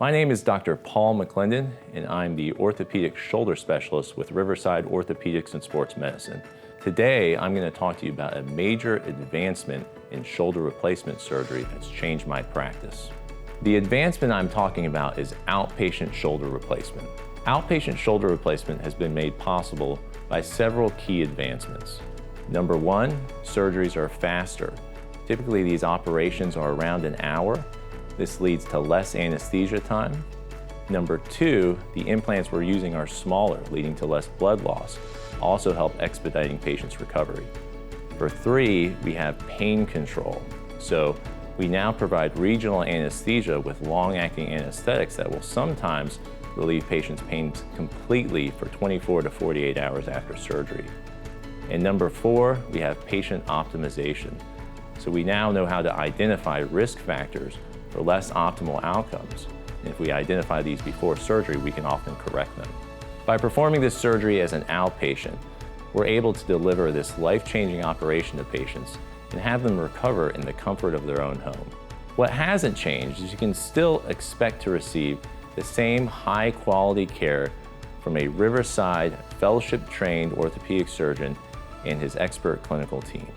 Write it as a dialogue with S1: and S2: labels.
S1: My name is Dr. Paul McLendon, and I'm the Orthopedic Shoulder Specialist with Riverside Orthopedics and Sports Medicine. Today, I'm going to talk to you about a major advancement in shoulder replacement surgery that's changed my practice. The advancement I'm talking about is outpatient shoulder replacement. Outpatient shoulder replacement has been made possible by several key advancements. Number one, surgeries are faster. Typically, these operations are around an hour. This leads to less anesthesia time. Number two, the implants we're using are smaller, leading to less blood loss, also help expediting patients' recovery. For three, we have pain control. So we now provide regional anesthesia with long-acting anesthetics that will sometimes relieve patients' pain completely for 24 to 48 hours after surgery. And number four, we have patient optimization. So we now know how to identify risk factors for less optimal outcomes. And if we identify these before surgery, we can often correct them. By performing this surgery as an outpatient, we're able to deliver this life-changing operation to patients and have them recover in the comfort of their own home. What hasn't changed is you can still expect to receive the same high-quality care from a Riverside fellowship-trained orthopedic surgeon and his expert clinical team.